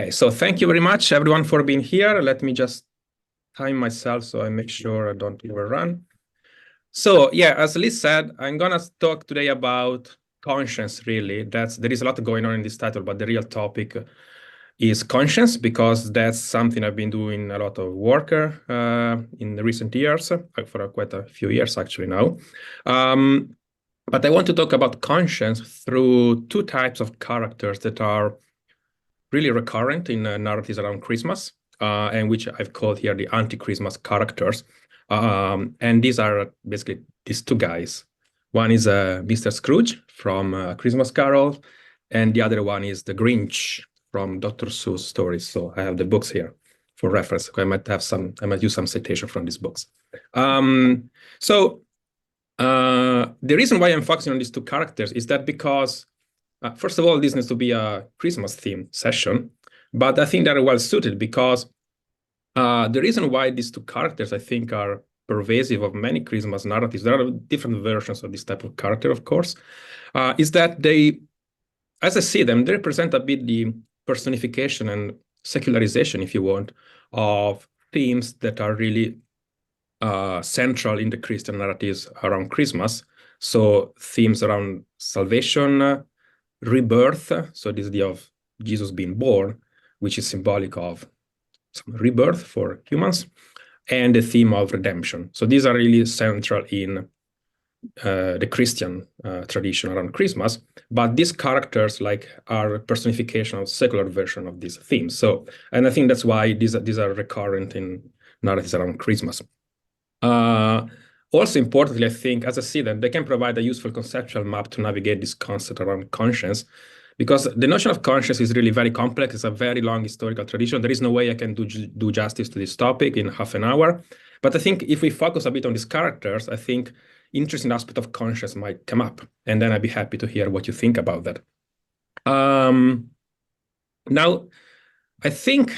Okay, so thank you very much, everyone, for being here. Let me just time myself so I make sure I don't overrun. So yeah, as Liz said, I'm gonna talk today about conscience, really. There is a lot going on in this title, but the real topic is conscience, because that's something I've been doing a lot of work in the recent years, for quite a few years actually now. But I want to talk about conscience through two types of characters that are really recurrent in narratives around Christmas, and which I've called here the anti-Christmas characters. And these are basically these two guys. One is Mr. Scrooge from Christmas Carol, and the other one is the Grinch from Dr. Seuss stories. So I have the books here for reference. I might use some citation from these books. The reason why I'm focusing on these two characters is that because first of all, this needs to be a Christmas themed session, but I think they're well suited because the reason why these two characters, I think, are pervasive of many Christmas narratives, there are different versions of this type of character, of course, is that they, as I see them, they represent a bit the personification and secularization, if you want, of themes that are really central in the Christian narratives around Christmas. So themes around salvation, rebirth, so this idea of Jesus being born, which is symbolic of some rebirth for humans, and the theme of redemption. So these are really central in the Christian tradition around Christmas, but these characters are personification of secular version of these themes. So, and I think that's why these are recurrent in narratives around Christmas. Also importantly, I think, as I see them, they can provide a useful conceptual map to navigate this concept around conscience, because the notion of conscience is really very complex. It's a very long historical tradition. There is no way I can do justice to this topic in half an hour. But I think if we focus a bit on these characters, I think interesting aspect of conscience might come up. And then I'd be happy to hear what you think about that. Now, I think,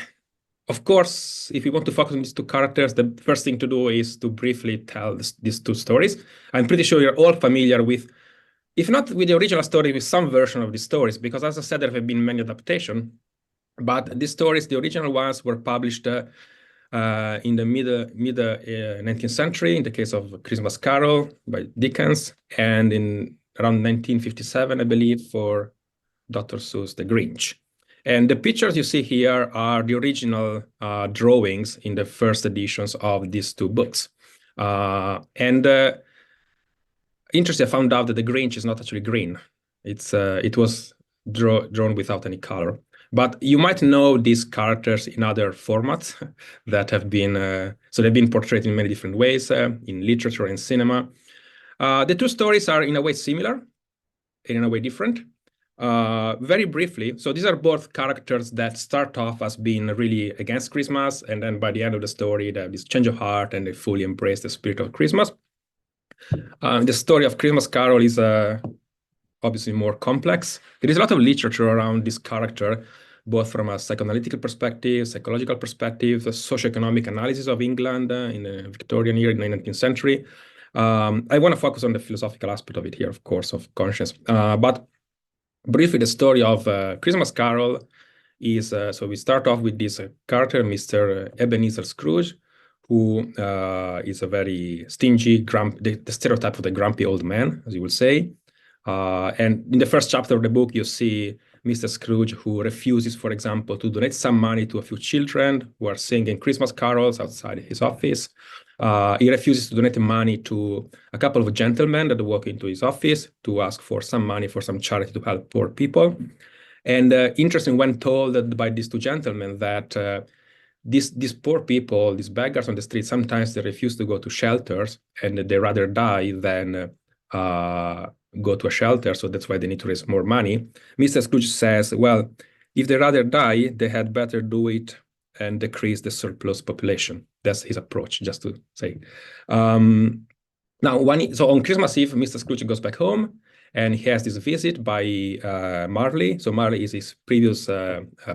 of course, if you want to focus on these two characters, the first thing to do is to briefly tell these two stories. I'm pretty sure you're all familiar with, if not with the original story, with some version of the stories, because as I said, there have been many adaptations. But these stories, the original ones, were published in the mid 19th century, in the case of Christmas Carol by Dickens, and in around 1957, I believe, for Dr. Seuss' The Grinch. And the pictures you see here are the original drawings in the first editions of these two books. Interesting, I found out that the Grinch is not actually green. It was drawn without any color. But you might know these characters in other formats that have been, so they've been portrayed in many different ways in literature and cinema. The two stories are in a way similar and in a way different. Very briefly, so these are both characters that start off as being really against Christmas, and then by the end of the story, they have this change of heart and they fully embrace the spirit of Christmas. The story of Christmas Carol is obviously more complex. There is a lot of literature around this character, both from a psychoanalytical perspective, psychological perspective, the socioeconomic analysis of England in the Victorian era, in the 19th century. I want to focus on the philosophical aspect of it here, of course, of conscience. But briefly, the story of Christmas Carol is, so we start off with this character, Mr. Ebenezer Scrooge, who is a very stingy, the stereotype of the grumpy old man, as you will say. And in the first chapter of the book, you see Mr. Scrooge, who refuses, for example, to donate some money to a few children who are singing Christmas carols outside his office. He refuses to donate money to a couple of gentlemen that walk into his office to ask for some money for some charity to help poor people. And interesting, when told by these two gentlemen that these poor people, these beggars on the street, sometimes they refuse to go to shelters and they rather die than go to a shelter, so that's why they need to raise more money. Mr. Scrooge says, well, if they rather die, they had better do it and decrease the surplus population. That's his approach, just to say. Now, so on Christmas Eve, Mr. Scrooge goes back home, and he has this visit by Marley. So Marley is his previous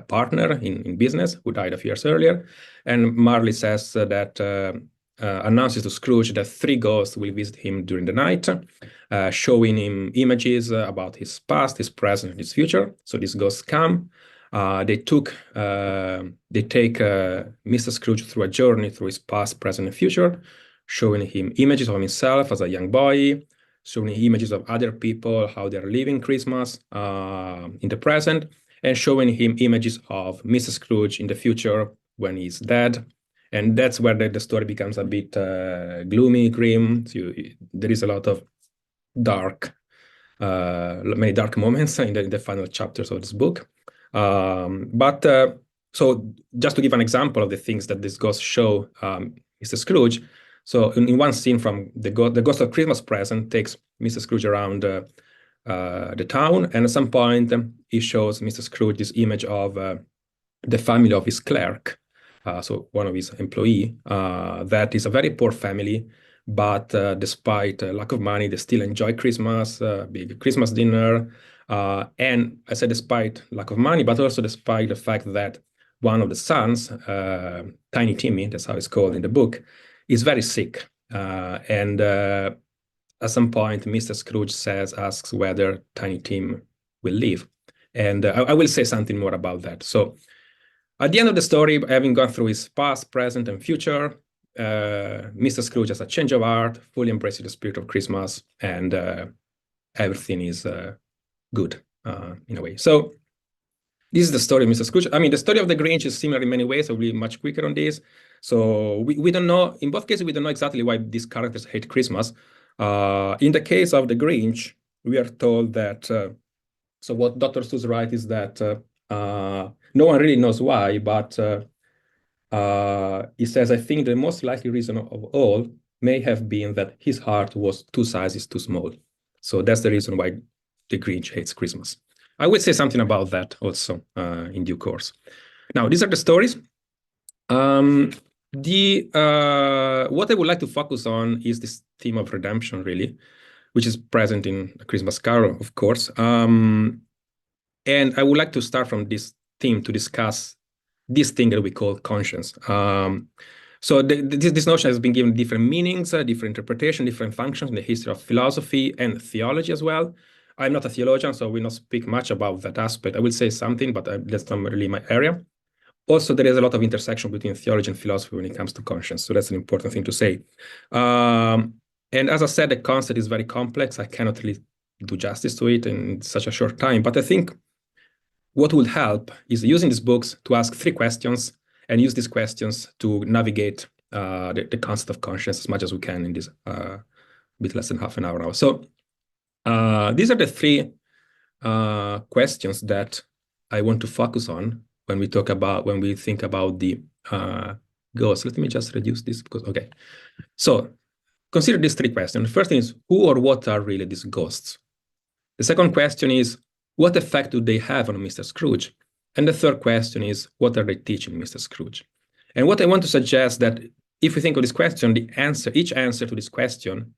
partner in business, who died a few years earlier. And Marley says that announces to Scrooge that 3 ghosts will visit him during the night, showing him images about his past, his present, and his future. So these ghosts come. They take Mr. Scrooge through a journey through his past, present, and future, showing him images of himself as a young boy, showing him images of other people, how they're living Christmas in the present, and showing him images of Mr. Scrooge in the future when he's dead. And that's where the story becomes a bit gloomy, grim. So there is a lot of many dark moments in the final chapters of this book. So just to give an example of the things that this ghost show Mr. Scrooge. So in one scene from the Ghost of Christmas Present takes Mr. Scrooge around the town, and at some point he shows Mr. Scrooge this image of the family of his clerk, so one of his employee, that is a very poor family, but despite lack of money, they still enjoy Christmas, big Christmas dinner. And I said despite lack of money, but also despite the fact that one of the sons, Tiny Timmy, that's how it's called in the book, is very sick. And at some point, Mr. Scrooge asks whether Tiny Tim will live. And I will say something more about that. So at the end of the story, having gone through his past, present, and future, Mr. Scrooge has a change of heart, fully embraces the spirit of Christmas, and everything is good in a way. So this is the story of Mr. Scrooge. I mean, the story of the Grinch is similar in many ways. I'll be much quicker on this. So we don't know, in both cases, we don't know exactly why these characters hate Christmas. In the case of the Grinch, we are told that, so what Dr. Seuss writes is that no one really knows why, but he says, I think the most likely reason of all may have been that his heart was 2 sizes too small. So that's the reason why the Grinch hates Christmas. I will say something about that also in due course. Now, these are the stories. What I would like to focus on is this theme of redemption, really, which is present in A Christmas Carol, of course. And I would like to start from this theme to discuss this thing that we call conscience. So this notion has been given different meanings, different interpretation, different functions in the history of philosophy and theology as well. I'm not a theologian, so I will not speak much about that aspect. I will say something, but that's not really my area. Also, there is a lot of intersection between theology and philosophy when it comes to conscience, so that's an important thing to say. And as I said, the concept is very complex. I cannot really do justice to it in such a short time, but I think what will help is using these books to ask 3 questions and use these questions to navigate the concept of conscience as much as we can in this bit less than half an hour now. So these are the 3 questions that I want to focus on when we think about the ghosts. Let me just reduce this because, okay. So consider these 3 questions. The first thing is, who or what are really these ghosts? The second question is, what effect do they have on Mr. Scrooge? And the third question is, what are they teaching Mr. Scrooge? And what I want to suggest that if we think of this question, each answer to this question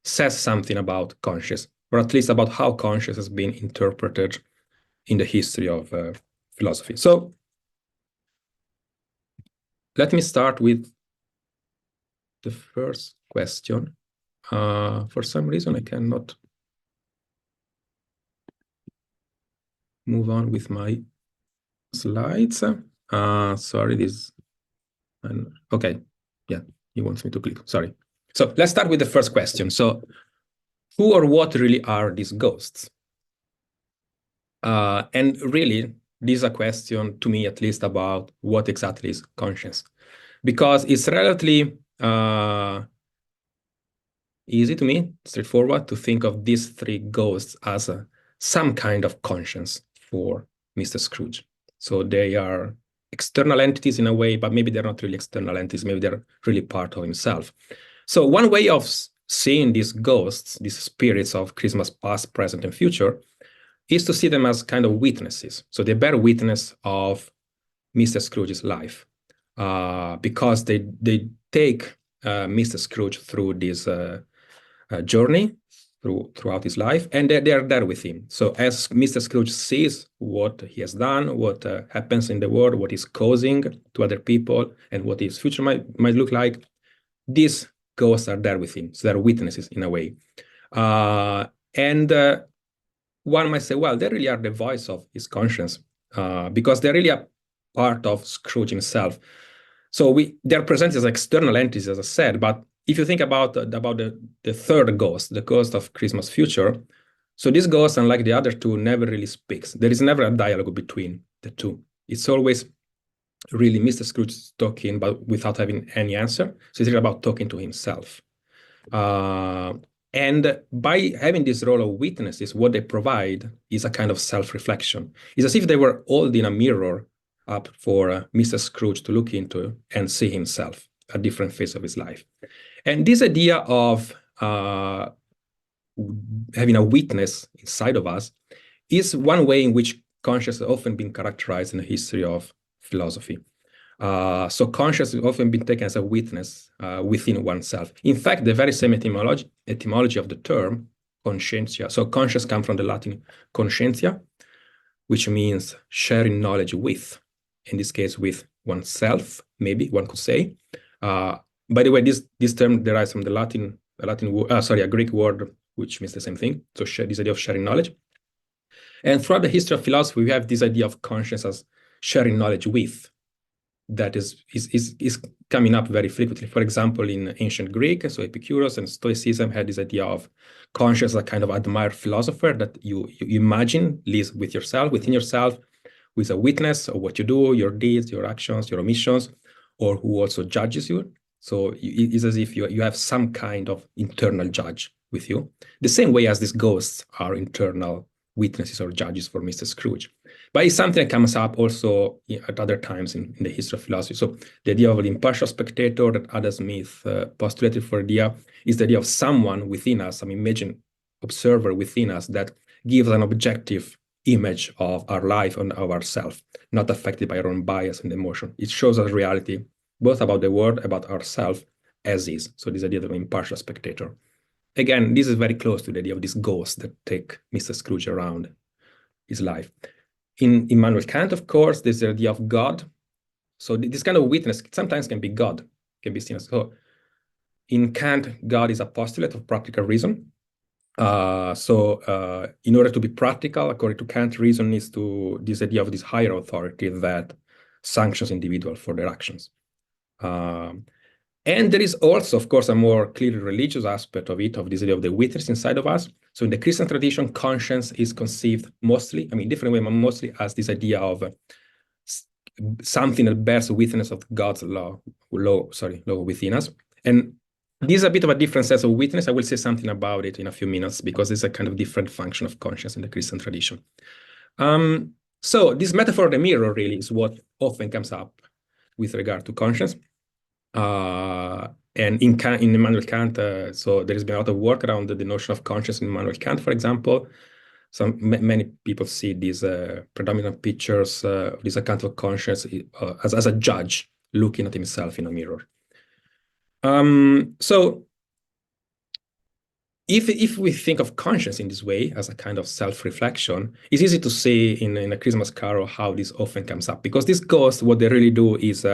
says something about conscience, or at least about how conscience has been interpreted in the history of philosophy. So let me start with the first question. For some reason, I cannot move on with my slides. Sorry, this. Okay, yeah, he wants me to click. Sorry. So let's start with the first question. So who or what really are these ghosts? And really, this is a question, to me at least, about what exactly is conscience. Because it's relatively easy to me, straightforward, to think of these 3 ghosts as some kind of conscience for Mr. Scrooge. So they are external entities in a way, but maybe they're not really external entities. Maybe they're really part of himself. So one way of seeing these ghosts, these spirits of Christmas past, present, and future, is to see them as kind of witnesses. So they bear witness of Mr. Scrooge's life because they take Mr. Scrooge through this journey throughout his life, and they are there with him. So as Mr. Scrooge sees what he has done, what happens in the world, what he's causing to other people, and what his future might look like, these ghosts are there with him. So they're witnesses in a way. And one might say, well, they really are the voice of his conscience. because they're really a part of Scrooge himself. So they're presented as external entities, as I said, but if you think about the third ghost, the ghost of Christmas Future, so this ghost, unlike the other two, never really speaks. There is never a dialogue between the two. It's always really Mr. Scrooge talking, but without having any answer. So it's really about talking to himself. And by having this role of witnesses, what they provide is a kind of self-reflection. It's as if they were holding a mirror up for Mr. Scrooge to look into and see himself, a different phase of his life. And this idea of having a witness inside of us is one way in which conscience has often been characterized in the history of philosophy. So conscience has often been taken as a witness within oneself. In fact, the very same etymology of the term, conscientia. So conscience comes from the Latin conscientia, which means sharing knowledge with, in this case, with oneself, maybe one could say. By the way, this term derives from a Greek word, which means the same thing. So this idea of sharing knowledge. And throughout the history of philosophy, we have this idea of conscience as sharing knowledge with, that is coming up very frequently. For example, in ancient Greek, so Epicurus and Stoicism had this idea of conscience as a kind of admired philosopher that you imagine lives within yourself, who is a witness of what you do, your deeds, your actions, your omissions, or who also judges you. So it's as if you have some kind of internal judge with you, the same way as these ghosts are internal witnesses or judges for Mr. Scrooge. But it's something that comes up also at other times in the history of philosophy. So the idea of an impartial spectator that Adam Smith postulated for idea is the idea of someone within us, some imagined observer within us that gives an objective image of our life and of ourselves, not affected by our own bias and emotion. It shows us reality, both about the world, about ourselves, as is. So this idea of an impartial spectator. Again, this is very close to the idea of this ghost that take Mr. Scrooge around his life. In Immanuel Kant, of course, there's the idea of God. So this kind of witness sometimes can be God, can be seen as so. In Kant, God is a postulate of practical reason. In order to be practical, according to Kant, reason is this idea of this higher authority that sanctions individuals for their actions. And there is also, of course, a more clearly religious aspect of it, of this idea of the witness inside of us. So in the Christian tradition, conscience is conceived mostly, different way, but mostly as this idea of something that bears witness of God's law within us. And this is a bit of a different sense of witness. I will say something about it in a few minutes because it's a kind of different function of conscience in the Christian tradition. So this metaphor of the mirror really is what often comes up with regard to conscience. And in Immanuel Kant, so there has been a lot of work around the notion of conscience in Immanuel Kant, for example. Many people see these predominant pictures of this account of conscience as a judge looking at himself in a mirror. So if we think of conscience in this way as a kind of self-reflection, it's easy to see in a Christmas Carol how this often comes up, because these ghosts, what they really do is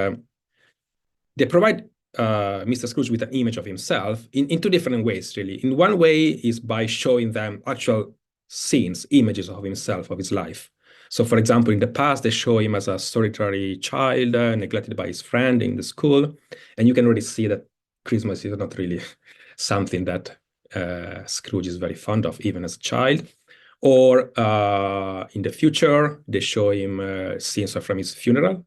they provide Mr. Scrooge with an image of himself in two different ways, really. In one way is by showing them actual scenes, images of himself, of his life. So, for example, in the past, they show him as a solitary child, neglected by his friend in the school. And you can already see that Christmas is not really something that Scrooge is very fond of, even as a child. Or in the future, they show him scenes from his funeral.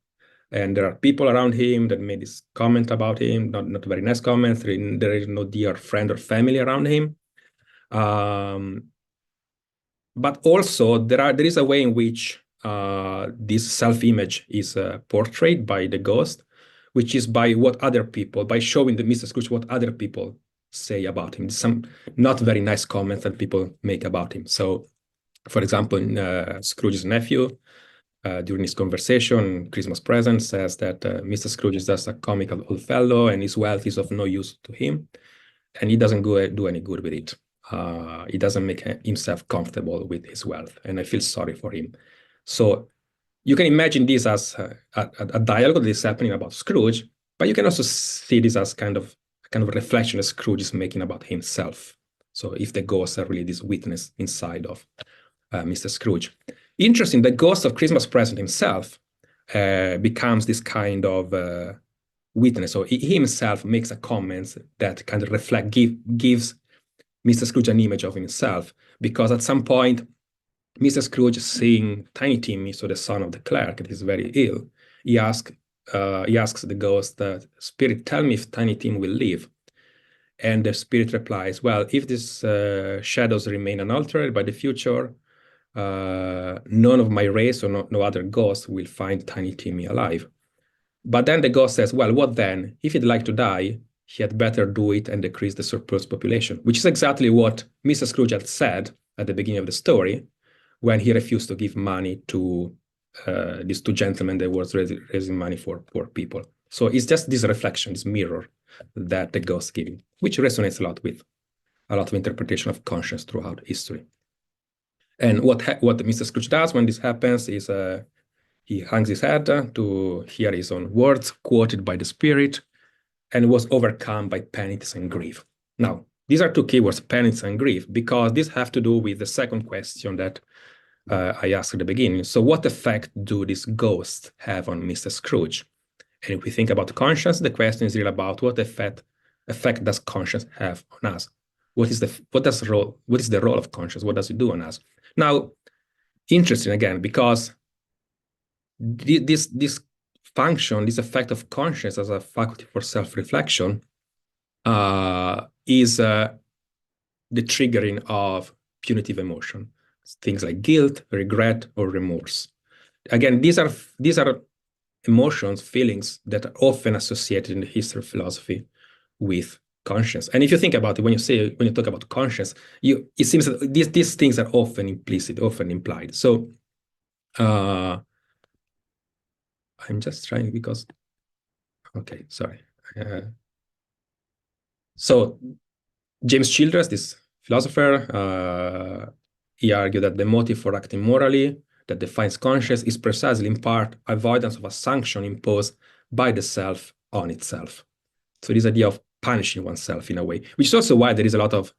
And there are people around him that made this comment about him, not very nice comments. There is no dear friend or family around him. But also, there is a way in which this self-image is portrayed by the ghost, which is by showing the Mr. Scrooge what other people say about him. Some not very nice comments that people make about him. So, for example, Scrooge's nephew, during his conversation, Christmas present, says that Mr. Scrooge is just a comical old fellow and his wealth is of no use to him, and he doesn't do any good with it. He doesn't make himself comfortable with his wealth, and I feel sorry for him. So you can imagine this as a dialogue that is happening about Scrooge, but you can also see this as kind of a reflection that Scrooge is making about himself. So if the ghosts are really this witness inside of Mr. Scrooge. Interesting, the ghost of Christmas present himself becomes this kind of witness. So he himself makes a comment that kind of gives Mr. Scrooge an image of himself, because at some point, Mr. Scrooge, seeing Tiny Timmy, so the son of the clerk, that is very ill, he asks the ghost, "Spirit, tell me if Tiny Tim will live." And the spirit replies, "Well, if these shadows remain unaltered by the future, none of my race or no other ghost will find Tiny Timmy alive." But then the ghost says, "Well, what then? If he'd like to die, he had better do it and decrease the surplus population," which is exactly what Mr. Scrooge had said at the beginning of the story when he refused to give money to these two gentlemen that was raising money for poor people. So it's just this reflection, this mirror that the ghost giving, which resonates a lot with a lot of interpretation of conscience throughout history. And what Mr. Scrooge does when this happens is he hangs his head to hear his own words quoted by the spirit, and was overcome by penitence and grief. Now, these are two keywords, penitence and grief, because these have to do with the second question that I asked at the beginning. So what effect do these ghosts have on Mr. Scrooge? And if we think about conscience, the question is really about what effect does conscience have on us? What is the role of conscience? What does it do on us? Now, interesting again, because this function, this effect of conscience as a faculty for self-reflection is the triggering of punitive emotion, things like guilt, regret, or remorse. Again, these are emotions, feelings that are often associated in the history of philosophy with conscience. And if you think about it, when you talk about conscience, it seems that these things are often implicit, often implied. So I'm just trying because, okay, sorry. So James Childress, this philosopher, he argued that the motive for acting morally that defines conscience is precisely in part avoidance of a sanction imposed by the self on itself. So this idea of punishing oneself in a way, which is also why there is a lot of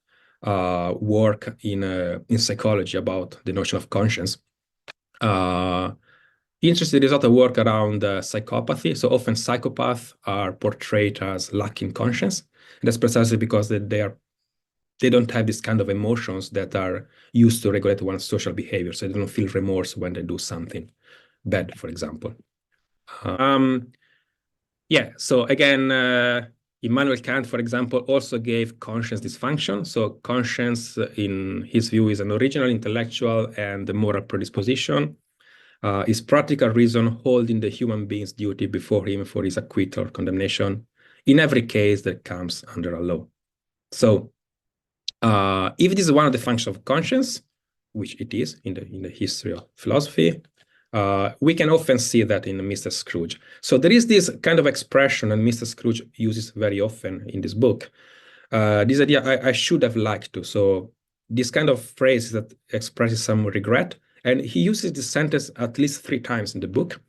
work in psychology about the notion of conscience. Interesting, there's a lot of work around psychopathy. So often psychopaths are portrayed as lacking conscience. And that's precisely because they don't have this kind of emotions that are used to regulate one's social behavior. So they don't feel remorse when they do something bad, for example. Yeah, so again, Immanuel Kant, for example, also gave conscience this function. So conscience, in his view, is an original intellectual and moral predisposition. Is practical reason holding the human being's duty before him for his acquittal or condemnation in every case that comes under a law. So if this is one of the functions of conscience, which it is in the history of philosophy, we can often see that in Mr. Scrooge. So there is this kind of expression that Mr. Scrooge uses very often in this book. This idea, I should have liked to. So this kind of phrase that expresses some regret. And he uses this sentence at least 3 times in the book.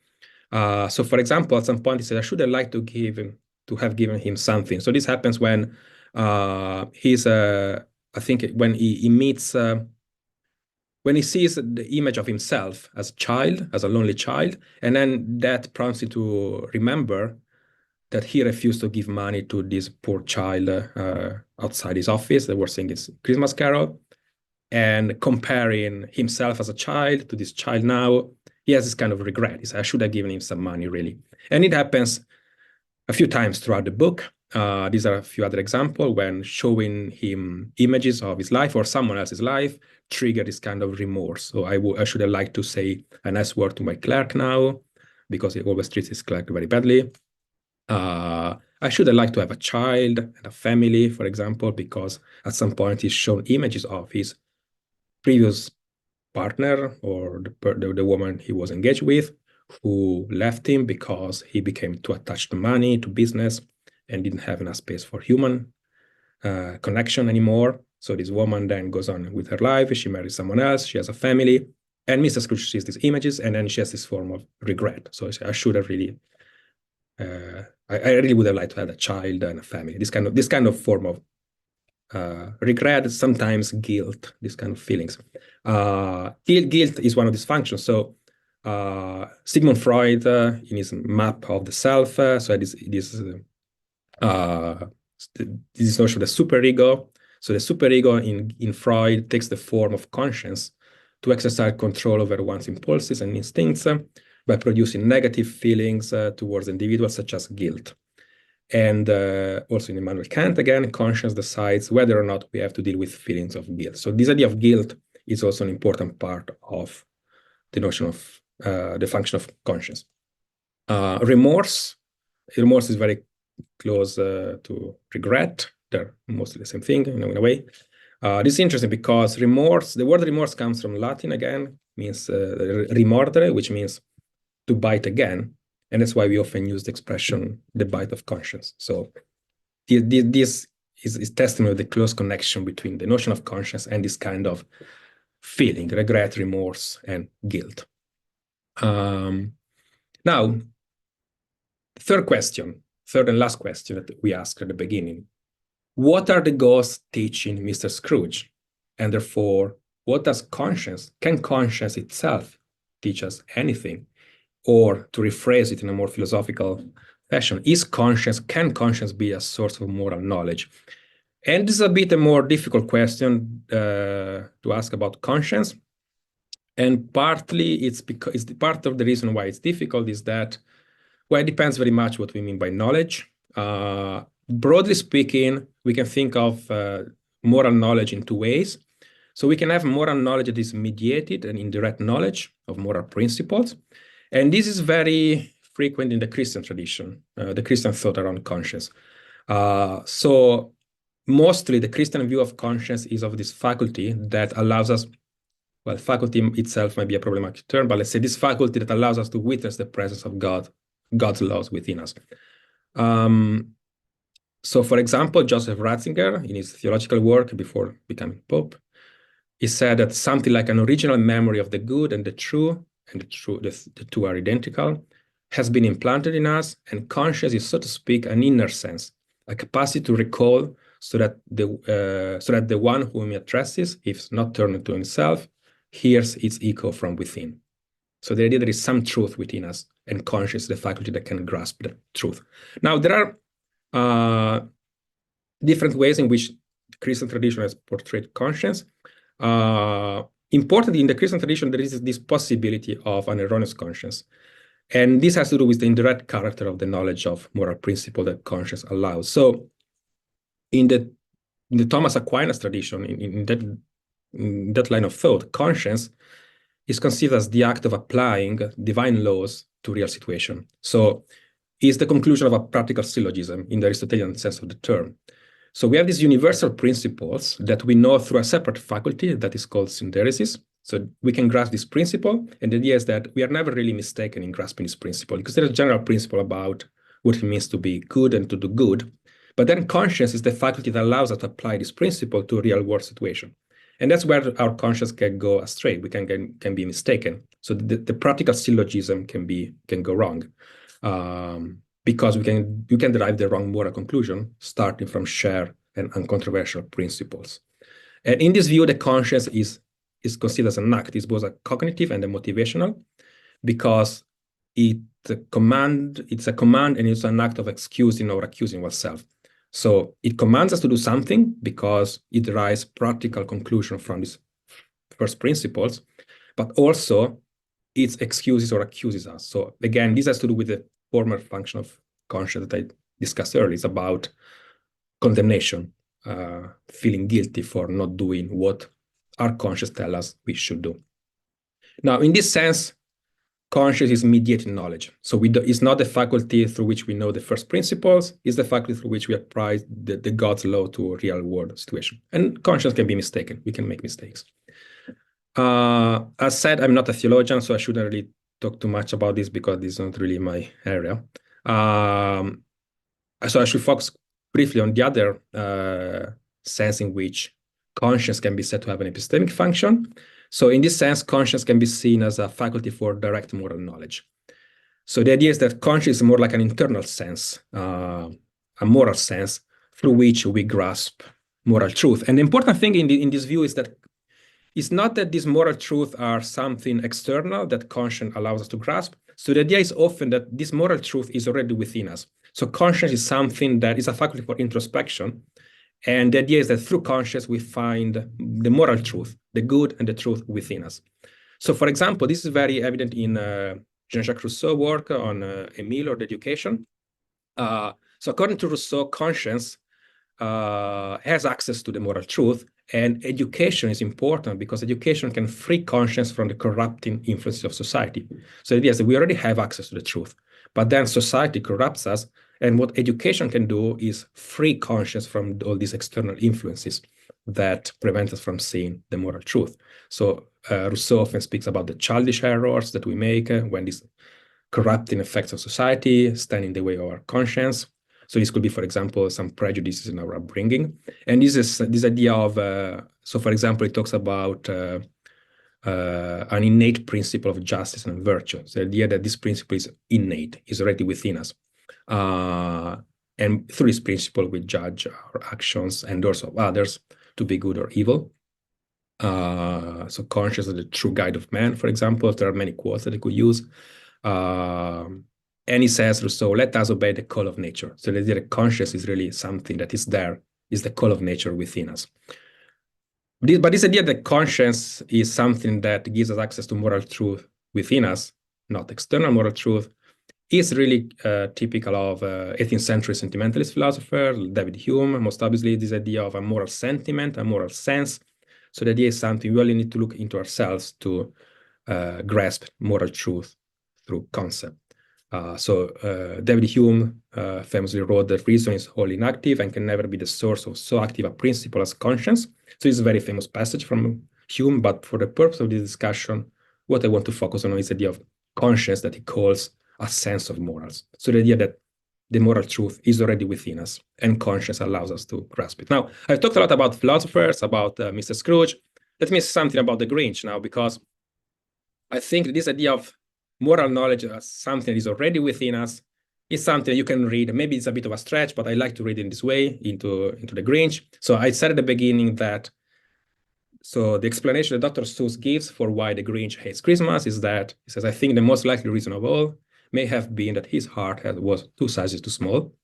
So for example, at some point he said, "I should have liked to have given him something." So this happens when I think when he meets, when he sees the image of himself as a child, as a lonely child, and then that prompts him to remember that he refused to give money to this poor child outside his office that was singing his Christmas carol. And comparing himself as a child to this child now, he has this kind of regret. He says, "I should have given him some money, really." And it happens a few times throughout the book. These are a few other examples when showing him images of his life or someone else's life trigger this kind of remorse. So I should have liked to say a nice word to my clerk now, because he always treats his clerk very badly. I should have liked to have a child and a family, for example, because at some point he's shown images of his previous partner or the woman he was engaged with, who left him because he became too attached to money, to business, and didn't have enough space for human connection anymore. So this woman then goes on with her life. She marries someone else. She has a family. And Mr. Scrooge sees these images, and then she has this form of regret. So I should have really, I really would have liked to have a child and a family. This kind of form of regret, sometimes guilt, these kind of feelings. Guilt is one of these functions. So Sigmund Freud, in his map of the self, so this notion of the superego. So the superego in Freud takes the form of conscience to exercise control over one's impulses and instincts by producing negative feelings towards individuals, such as guilt. And also in Immanuel Kant, again, conscience decides whether or not we have to deal with feelings of guilt. So this idea of guilt is also an important part of the notion of the function of conscience. Remorse is very close to regret. They're mostly the same thing in a way. This is interesting because remorse, the word remorse comes from Latin again, means rimordere, which means to bite again. And that's why we often use the expression, the bite of conscience. So this is testimony of the close connection between the notion of conscience and this kind of feeling, regret, remorse, and guilt. Now, third and last question that we asked at the beginning. What are the ghosts teaching Mr. Scrooge? And therefore, what does can conscience itself teach us anything? Or to rephrase it in a more philosophical fashion, can conscience be a source of moral knowledge? And this is a bit a more difficult question to ask about conscience. And partly it's because part of the reason why it's difficult is that, well, it depends very much what we mean by knowledge. Broadly speaking, we can think of moral knowledge in two ways. So we can have moral knowledge that is mediated and indirect knowledge of moral principles. And this is very frequent in the Christian tradition, the Christian thought around conscience. So mostly the Christian view of conscience is of this faculty that allows us, well, faculty itself might be a problematic term, but let's say this faculty that allows us to witness the presence of God's laws within us. So for example, Joseph Ratzinger, in his theological work before becoming Pope, he said that something like an original memory of the good and the true, and the two are identical, has been implanted in us, and conscience is, so to speak, an inner sense, a capacity to recall so that the one whom he addresses, if not turned into himself, hears its echo from within. So the idea there is some truth within us, and conscience is the faculty that can grasp the truth. Now, there are different ways in which the Christian tradition has portrayed conscience. Importantly, in the Christian tradition, there is this possibility of an erroneous conscience. And this has to do with the indirect character of the knowledge of moral principle that conscience allows. So in the Thomas Aquinas tradition, in that line of thought, conscience is considered as the act of applying divine laws to real situation. So it's the conclusion of a practical syllogism in the Aristotelian sense of the term. So we have these universal principles that we know through a separate faculty that is called synderesis. So we can grasp this principle, and the idea is that we are never really mistaken in grasping this principle, because there's a general principle about what it means to be good and to do good. But then conscience is the faculty that allows us to apply this principle to a real-world situation. And that's where our conscience can go astray. We can be mistaken. So the practical syllogism can go wrong. Because you can derive the wrong moral conclusion starting from shared and uncontroversial principles. And in this view, the conscience is considered as an act. It's both a cognitive and a motivational, because it's a command and it's an act of excusing or accusing oneself. So it commands us to do something because it derives practical conclusion from these first principles, but also it excuses or accuses us. So again, this has to do with the former function of conscience that I discussed earlier. It's about condemnation, feeling guilty for not doing what our conscience tells us we should do. Now, in this sense, conscience is mediating knowledge. So it's not the faculty through which we know the first principles, it's the faculty through which we apply the God's law to a real world situation. And conscience can be mistaken. We can make mistakes. As said, I'm not a theologian, so I shouldn't really talk too much about this because this is not really my area. So I should focus briefly on the other sense in which conscience can be said to have an epistemic function. So in this sense, conscience can be seen as a faculty for direct moral knowledge. So the idea is that conscience is more like an internal sense, a moral sense through which we grasp moral truth. And the important thing in this view is that it's not that these moral truths are something external that conscience allows us to grasp. So the idea is often that this moral truth is already within us. So conscience is something that is a faculty for introspection. And the idea is that through conscience, we find the moral truth, the good and the truth within us. So for example, this is very evident in Jean-Jacques Rousseau's work on Emile or the education. So according to Rousseau, conscience has access to the moral truth, and education is important because education can free conscience from the corrupting influences of society. So the idea is that we already have access to the truth, but then society corrupts us, and what education can do is free conscience from all these external influences that prevent us from seeing the moral truth. So Rousseau often speaks about the childish errors that we make when these corrupting effects of society stand in the way of our conscience. So this could be, for example, some prejudices in our upbringing. And this is this idea of, so for example, it talks about an innate principle of justice and virtue. So the idea that this principle is innate, is already within us. And through this principle, we judge our actions and those of others to be good or evil. So conscience is the true guide of man, for example. There are many quotes that I could use. And he says, Rousseau, let us obey the call of nature. So the idea that conscience is really something that is there, is the call of nature within us. But this idea that conscience is something that gives us access to moral truth within us, not external moral truth, is really typical of 18th century sentimentalist philosopher, David Hume, most obviously this idea of a moral sentiment, a moral sense. So the idea is something we only need to look into ourselves to grasp moral truth through concept. So David Hume famously wrote that reason is wholly inactive and can never be the source of so active a principle as conscience. So it's a very famous passage from Hume, but for the purpose of this discussion, what I want to focus on is the idea of conscience that he calls a sense of morals. So the idea that the moral truth is already within us and conscience allows us to grasp it. Now, I've talked a lot about philosophers, about Mr. Scrooge. Let me say something about the Grinch now, because I think this idea of moral knowledge as something that is already within us is something you can read. Maybe it's a bit of a stretch, but I like to read in this way into the Grinch. So I said at the beginning that, so the explanation that Dr. Seuss gives for why the Grinch hates Christmas is that, he says, I think the most likely reason of all may have been that his heart was 2 sizes too small.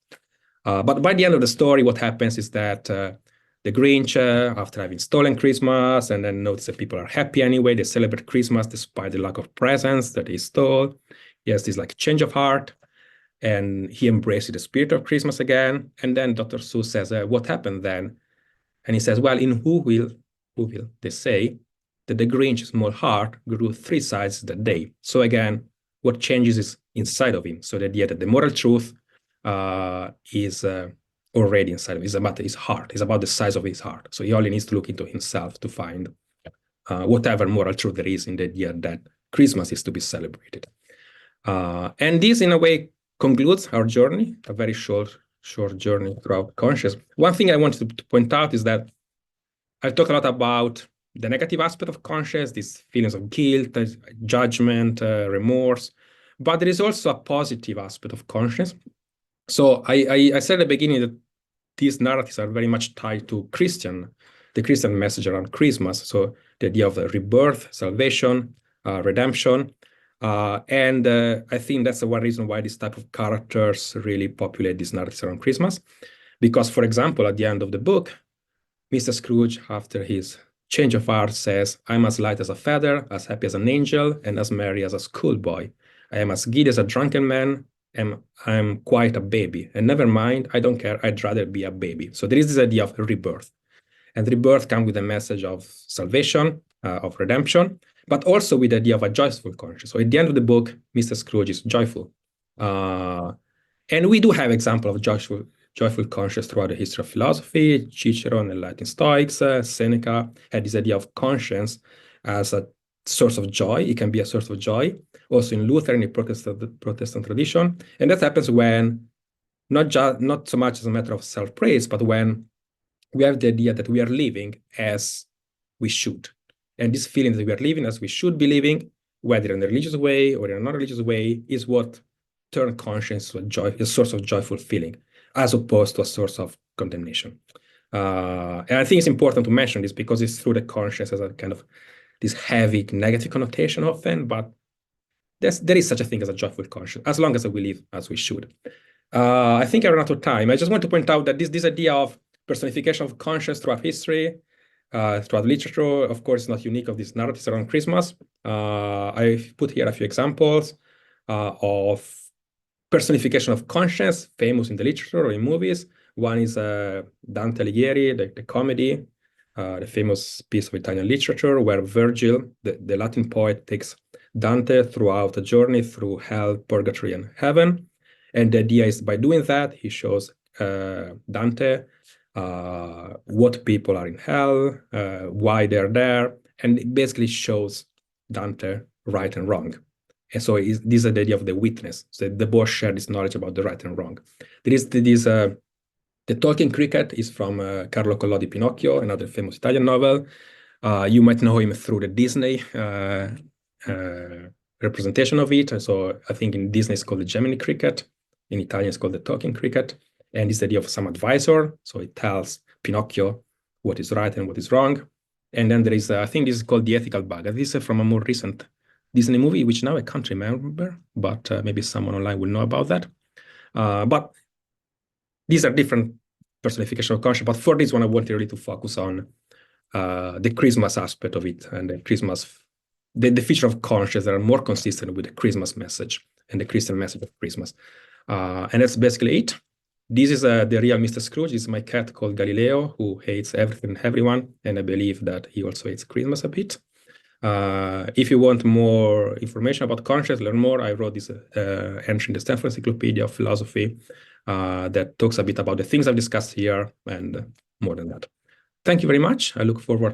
But by the end of the story, what happens is that the Grinch, after having stolen Christmas and then notice that people are happy anyway, they celebrate Christmas despite the lack of presents that he stole. He has this like change of heart and he embraces the spirit of Christmas again. And then Dr. Seuss says, what happened then? And he says, well, in who will they say that the Grinch's small heart grew 3 sizes that day. So again, what changes is inside of him. So the idea that the moral truth is already inside of him. It's about his heart. It's about the size of his heart. So he only needs to look into himself to find whatever moral truth there is in the idea that Christmas is to be celebrated. And this, in a way, concludes our journey, a very short journey throughout consciousness. One thing I wanted to point out is that I've talked a lot about the negative aspect of consciousness, these feelings of guilt, judgment, remorse, but there is also a positive aspect of consciousness. So I said at the beginning that these narratives are very much tied to the Christian message around Christmas. So the idea of rebirth, salvation, redemption. And I think that's the one reason why this type of characters really populate these narratives around Christmas. Because, for example, at the end of the book, Mr. Scrooge, after his change of heart, says, I'm as light as a feather, as happy as an angel, and as merry as a schoolboy. I am as giddy as a drunken man, and I'm quite a baby. And never mind, I don't care, I'd rather be a baby. So there is this idea of rebirth. And rebirth comes with a message of salvation, of redemption, but also with the idea of a joyful conscience. So at the end of the book, Mr. Scrooge is joyful. And we do have examples of joyful conscience throughout the history of philosophy. Cicero and the Latin Stoics, Seneca had this idea of conscience as a source of joy. It can be a source of joy. Also in Luther, in the Protestant tradition. And that happens when, not so much as a matter of self-praise, but when we have the idea that we are living as we should. And this feeling that we are living as we should be living, whether in a religious way or in a non-religious way, is what turns conscience to a source of joyful feeling, as opposed to a source of condemnation. And I think it's important to mention this because it's through the conscious as a kind of this heavy negative connotation often, but there is such a thing as a joyful conscious, as long as we live as we should. I think I ran out of time. I just want to point out that this idea of personification of conscience throughout history, throughout literature, of course, is not unique of these narratives around Christmas. I've put here a few examples of personification of conscience, famous in the literature or in movies. One is Dante Alighieri, the comedy, the famous piece of Italian literature where Virgil, the Latin poet, takes Dante throughout a journey through hell, purgatory, and heaven. And the idea is by doing that, he shows Dante what people are in hell, why they're there, and it basically shows Dante right and wrong. And so this is the idea of the witness. So the both share this knowledge about the right and wrong. There is this the talking cricket is from Carlo Collodi Pinocchio, another famous Italian novel. You might know him through the Disney representation of it. So I think in Disney it's called the Gemini cricket. In Italian it's called the talking cricket. And it's the idea of some advisor. So it tells Pinocchio what is right and what is wrong. And then there is, I think this is called the ethical bug. This is from a more recent Disney movie, which now I can't remember, but maybe someone online will know about that. But these are different personification of conscience. But for this one, I wanted really to focus on the Christmas aspect of it and the Christmas, the feature of conscience that are more consistent with the Christmas message and the Christian message of Christmas. And that's basically it. This is the real Mr. Scrooge. This is my cat called Galileo, who hates everything and everyone. And I believe that he also hates Christmas a bit. If you want more information about conscience, learn more, I wrote this entry in the Stanford Encyclopedia of Philosophy that talks a bit about the things I've discussed here and more than that. Thank you very much. I look forward